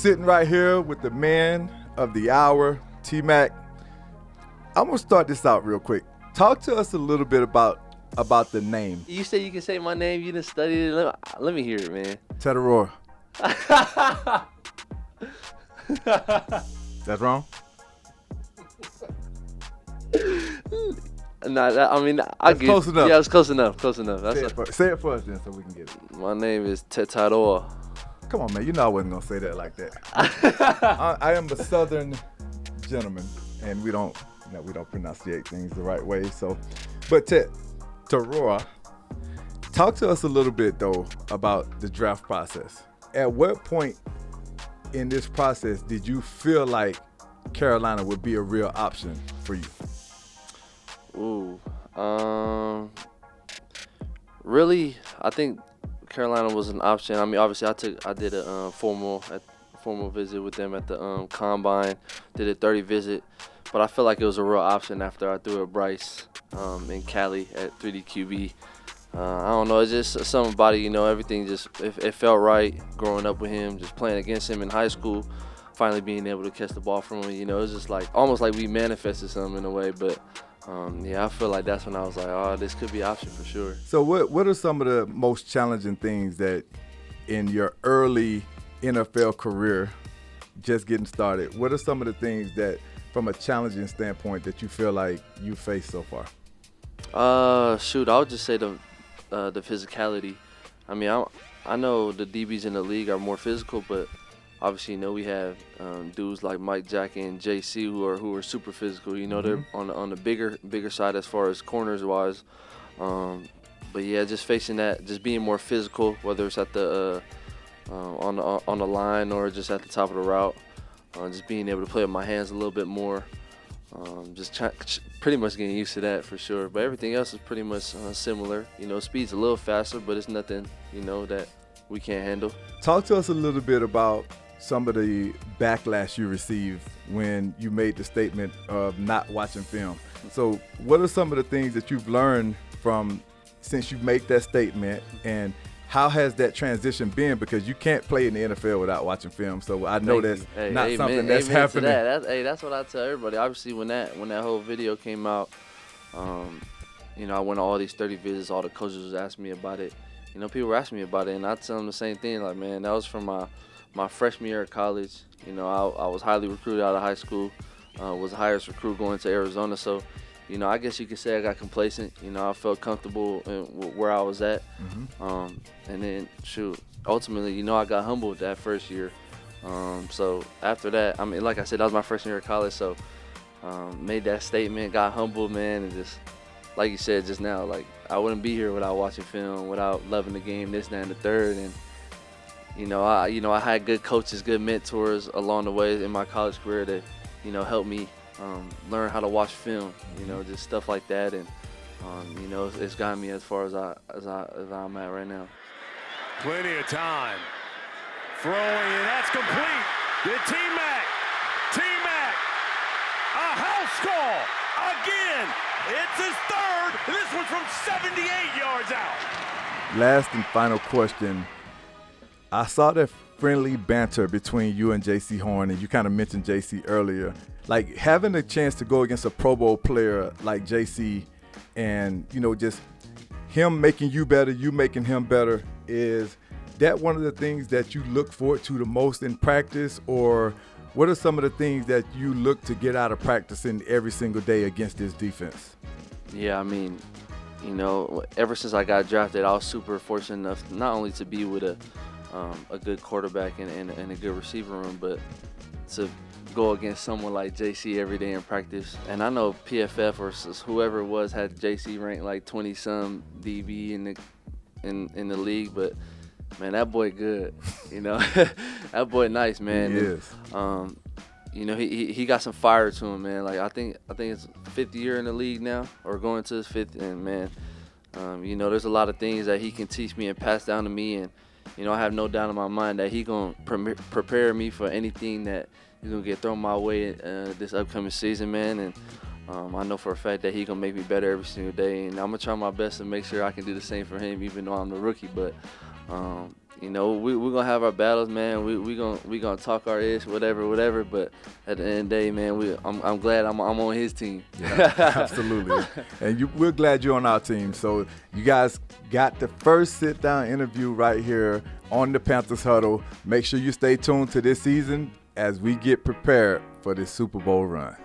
sitting right here with the man of the hour, Tmac. I'm going to start this out real quick. Talk to us a little bit about the name. You say you can say my name. You done studied it. Let me hear it, man. Tetairoa. That's wrong? Nah, I mean, I get close enough. Yeah, it's close enough. Close enough. Say it for us then so we can get it. My name is Tetairoa. Come on, man. You know I wasn't going to say that like that. I am a Southern gentleman, and we don't pronunciate things the right way. So, but Tetairoa, talk to us a little bit, though, about the draft process. At what point in this process did you feel like Carolina would be a real option for you? Really, I think Carolina was an option. I mean, obviously, I did a formal visit with them at the combine, did a 30 visit, but I feel like it was a real option after I threw at Bryce in Cali at 3D QB. I don't know, it's just something about it, everything just, it felt right growing up with him, just playing against him in high school, finally being able to catch the ball from him, it's just like, almost like we manifested something in a way, but I feel like that's when I was like, oh, this could be an option for sure. So what are some of the most challenging things that in your early NFL career, just getting started, what are some of the things that from a challenging standpoint that you feel like you faced so far? I would just say the physicality. I mean, I know the DBs in the league are more physical, but obviously, we have dudes like Mike Jack and JC who are super physical. They're on the bigger side as far as corners wise. But yeah, just facing that, just being more physical, whether it's at the on the line or just at the top of the route. Just being able to play with my hands a little bit more. Pretty much getting used to that for sure. But everything else is pretty much similar. Speed's a little faster, but it's nothing, that we can't handle. Talk to us a little bit about some of the backlash you received when you made the statement of not watching film. So what are some of the things that you've learned since you make that statement, and how has that transition been? Because you can't play in the NFL without watching film. So I know that's not something that's happening. That's what I tell everybody. Obviously, when that whole video came out, I went to all these 30 visits. All the coaches was asking me about it. People were asking me about it, and I tell them the same thing. Like, man, that was from my freshman year of college. I was highly recruited out of high school. Was the highest recruit going to Arizona. So, I guess you could say I got complacent. I felt comfortable where I was at. And then, ultimately, I got humbled that first year. So after that, I mean, like I said, that was my freshman year of college. So made that statement, got humbled, man, and just, like you said just now, like, I wouldn't be here without watching film, without loving the game, this, that, and the third. And I had good coaches, good mentors along the way in my college career that, helped me learn how to watch film, just stuff like that. And, it's gotten me as far as I'm at right now. Plenty of time. Throwing, and that's complete. The Tmac. A house call. Again. It's his third. This one's from 78 yards out. Last and final question. I saw the friendly banter between you and J.C. Horn, and you kind of mentioned J.C. earlier. Like, having a chance to go against a Pro Bowl player like J.C. and, just him making you better, you making him better, is that one of the things that you look forward to the most in practice? Or what are some of the things that you look to get out of practicing every single day against this defense? Yeah, I mean, ever since I got drafted, I was super fortunate enough not only to be with a good quarterback and a good receiver room, but to go against someone like JC every day in practice. And I know PFF or whoever it was had JC ranked like 20-some DB in the league, but man, that boy good. That boy nice, man. He is. He got some fire to him, man. Like, I think it's fifth year in the league now, or going to his fifth. And man, there's a lot of things that he can teach me and pass down to me, and I have no doubt in my mind that he gonna prepare me for anything that he's gonna get thrown my way this upcoming season, man. And I know for a fact that he gonna make me better every single day, and I'm gonna try my best to make sure I can do the same for him, even though I'm the rookie. But you know, we're gonna have our battles, man. We gonna talk our ish, whatever. But at the end of the day, man, I'm glad I'm on his team. Yeah, absolutely. And we're glad you're on our team. So you guys got the first sit-down interview right here on the Panthers Huddle. Make sure you stay tuned to this season as we get prepared for this Super Bowl run.